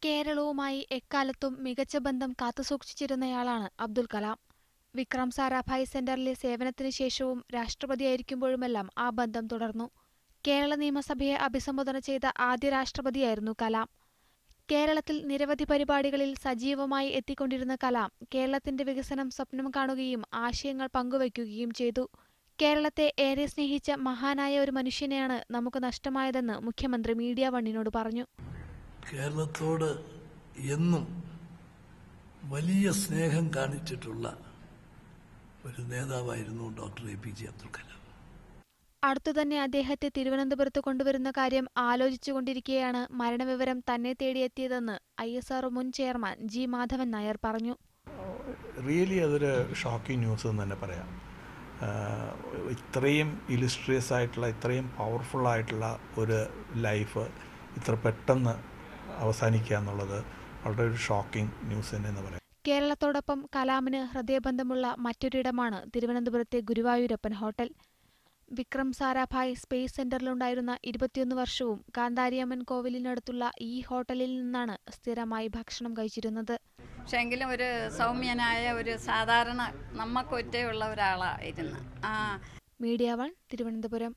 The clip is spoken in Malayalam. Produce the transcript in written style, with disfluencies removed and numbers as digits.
കേരളവുമായി എക്കാലത്തും മികച്ച ബന്ധം കാത്തുസൂക്ഷിച്ചിരുന്നയാളാണ് അബ്ദുൽ കലാം. വിക്രം സാരാഭായ് സെന്ററിലെ സേവനത്തിന് ശേഷവും രാഷ്ട്രപതിയായിരിക്കുമ്പോഴുമെല്ലാം ആ ബന്ധം തുടർന്നു. കേരള നിയമസഭയെ അഭിസംബോധന ചെയ്ത ആദ്യ രാഷ്ട്രപതിയായിരുന്നു കലാം. കേരളത്തിൽ നിരവധി പരിപാടികളിൽ സജീവമായി എത്തിക്കൊണ്ടിരുന്ന കലാം കേരളത്തിന്റെ വികസനം സ്വപ്നം കാണുകയും ആശയങ്ങൾ പങ്കുവയ്ക്കുകയും ചെയ്തു. കേരളത്തെ ഏറെ സ്നേഹിച്ച മഹാനായ ഒരു മനുഷ്യനെയാണ് നമുക്ക് നഷ്ടമായതെന്ന് മുഖ്യമന്ത്രി മീഡിയ വണ്ണിനോട് പറഞ്ഞു. കേരളത്തോട് എന്നും വലിയ സ്നേഹം കാണിച്ചിട്ടുള്ള ഒരു നേതാവായിരുന്നു ഡോക്ടർ APJ അബ്ദുൽ കലാം. അടുത്തുതന്നെ അദ്ദേഹത്തെ തിരുവനന്തപുരത്ത് കൊണ്ടുവരുന്ന കാര്യം ആലോചിച്ചുകൊണ്ടിരിക്കെയാണ് മരണവിവരം തന്നെ തേടിയെത്തിയതെന്ന് ISRO മുൻ ചെയർമാൻ G. മാധവൻ നായർ പറഞ്ഞു. റിയലി അതൊരു ഷോക്കിംഗ് ന്യൂസ് എന്ന് തന്നെ പറയാം. ഇത്രയും ഇലിസ്ട്രിയസ് ആയിട്ടുള്ള, ഇത്രയും പവർഫുൾ ആയിട്ടുള്ള ഒരു ലൈഫ് ഇത്ര പെട്ടെന്ന് അവസാനിക്കുക എന്നുള്ളത് വളരെ ഒരു ഷോക്കിംഗ് ന്യൂസ് തന്നെ എന്ന് പറയാം. കേരളത്തോടൊപ്പം കലാമിന് ഹൃദയബന്ധമുള്ള മറ്റൊരിടമാണ് തിരുവനന്തപുരത്തെ ഗുരുവായൂരപ്പൻ ഹോട്ടൽ. വിക്രം സാരാഭായ് സ്പേസ് സെന്ററിലുണ്ടായിരുന്ന 21 വർഷവും കാന്താരിയമ്മൻ കോവിലിനടുത്തുള്ള ഈ ഹോട്ടലിൽ നിന്നാണ് സ്ഥിരമായി ഭക്ഷണം കഴിച്ചിരുന്നത്. പക്ഷെ എങ്കിലും ഒരു സൗമ്യനായ, ഒരു സാധാരണ നമ്മക്കൊറ്റയുള്ള ഒരാളായിരുന്നു. മീഡിയ 1 തിരുവനന്തപുരം.